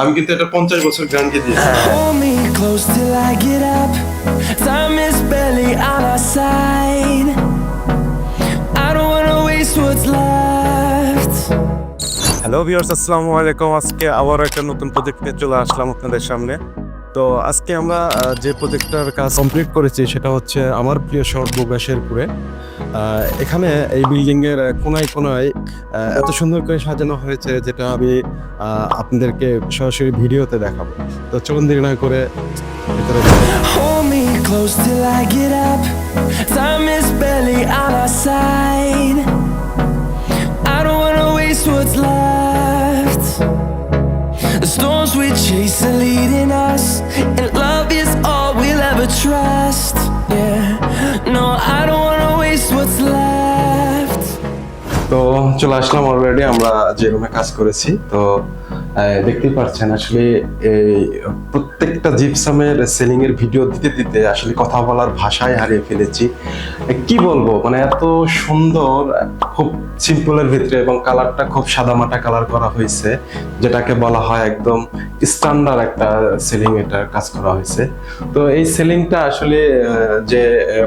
আমি কিন্তু এটা 50 বছর গ্যারান্টি দিয়েছি। Hold me close till I get up. Time is barely on our side. I don't wanna waste what's left. Hello viewers, আসসালামু আলাইকুম। আজকে আবার একটা নতুন প্রজেক্ট নিয়ে চলে আসলাম আপনাদের সামনে। তো আজকে আমরা যে প্রজেক্টটার কাজ কমপ্লিট করেছি সেটা হচ্ছে আমার প্রিয় শহর বগুড়া শেরপুরে। এখানে এই বিল্ডিংয়ের কোনায় কোনায় এত সুন্দর করে সাজানো হয়েছে যেটা আমি আপনাদেরকে সরাসরি ভিডিওতে দেখাবো। তো চলুন দেরি না করে ভিতরে যাই। Hold me close till I get up. Time is barely on our side. I don't wanna waste what's left. The storms we chase are leading us, and love is all we'll ever trust. Yeah, no, I don't wanna waste what's left. তো চলে আসলাম already আমরা যে রুমে কাজ করেছি। তো দেখতেই পাচ্ছেন আসলে এই প্রত্যেকটা জিপসামের সেলিং এর ভিডিও দিতে দিতে আসলে কথা বলার ভাষায় হারিয়ে ফেলেছি। কি বলবো, মানে এত সুন্দর, খুব সিম্পলের ভিতরে এবং কালারটা খুব সাদামাটা কালার করা হয়েছে, যেটাকে বলা হয় একদম স্ট্যান্ডার্ড একটা সেলিং এটার কাজ করা হয়েছে। তো এই সেলিংটা আসলে যে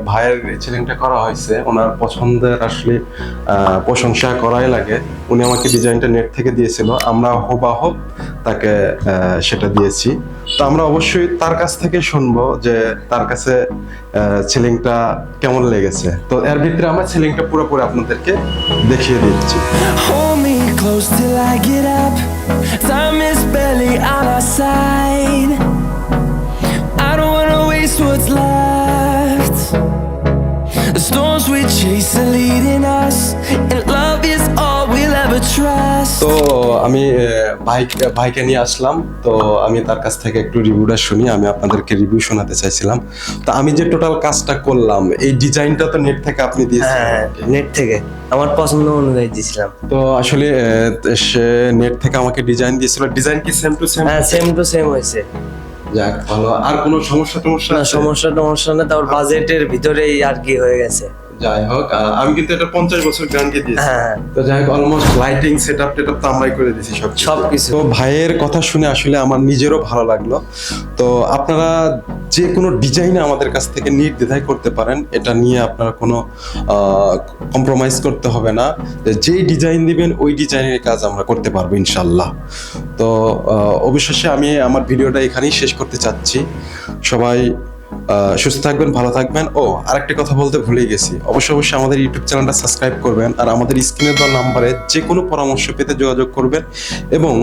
ভাইয়ের সেলিংটা করা হয়েছে ওনার পছন্দের আসলে প্রশংসা করাই লাগে। উনি আমাকে ডিজাইনটা নেট থেকে দিয়েছিল, আমরা হুবহু তাকে সেটা দিয়েছি। তো আমরা অবশ্যই তার কাছ থেকে শুনবো যে তার কাছে সেলিংটা কেমন লেগেছে। তো এর ভিতরে আমরা সেলিংটা পুরোপুরি আপনাদেরকে দেখিয়ে দিচ্ছি। Hold me close till I get up. Time is barely on our side. I don't wanna waste what's left. The storms we chase are leading us, and love is all we'll ever trust. তো আমি ভাইকে নিয়ে আসলাম। তো আমি তার কাছ থেকে একটু রিভিউটা শুনি, আমি আপনাদেরকে রিভিউ শোনাতে চাইছিলাম। তো আমি যে টোটাল কাজটা করলাম, এই ডিজাইনটা তো নেট থেকে আপনি দিয়েছেন? হ্যাঁ, নেট থেকে আমার পছন্দ অনুযায়ী দিয়েছিলাম। তো আসলে সে নেট থেকে আমাকে ডিজাইন দিয়েছিল। ডিজাইন কি সেম টু সেম? হ্যাঁ, সেম টু সেম হয়েছে। যাক ভালো। আর কোনো সমস্যা না, আছে? সমস্যা না, তারপর বাজেটের ভিতরেই আর কি হয়ে গেছে। যাই হোক, আমি কিন্তু এটা 50 বছর গ্যারান্টি দিয়েছি। হ্যাঁ। তো যাই হোক, অলমোস্ট লাইটিং সেটআপ টেটআপ তো আমরাই করে দিয়েছি সবকিছু। তো ভাইয়ের কথা শুনে আসলে আমার নিজেরও ভালো লাগলো। তো আপনারা যে কোনো ডিজাইনে আমাদের কাছ থেকে নির্দ্বিধায় করতে পারেন, এটা নিয়ে আপনার কোনো কম্প্রোমাইজ করতে হবে না। যেই ডিজাইন দিবেন ওই ডিজাইনের কাজ আমরা করতে পারবো ইনশাল্লাহ। তো অবশেষে আমি আমার ভিডিওটা এখানেই শেষ করতে চাচ্ছি। সবাই সুস্থ থাকবেন, ভালো থাকবেন। ও আরেকটা কথা বলতে ভুলেই গেছি, অবশ্যই আমাদের ইউটিউব চ্যানেলটা সাবস্ক্রাইব করবেন, আর আমাদের স্ক্রিনে দেওয়া নাম্বারে যে কোনো পরামর্শ পেতে যোগাযোগ করবেন এবং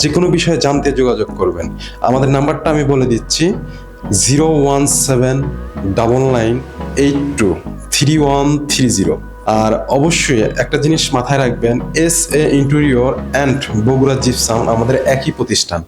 যে কোনো বিষয়ে জানতে যোগাযোগ করবেন। আমাদের নাম্বারটা আমি বলে দিচ্ছি, 01799823130। আর অবশ্যই একটা জিনিস মাথায় রাখবেন, SA interior and Bogura gypsum আমাদের একই প্রতিষ্ঠান।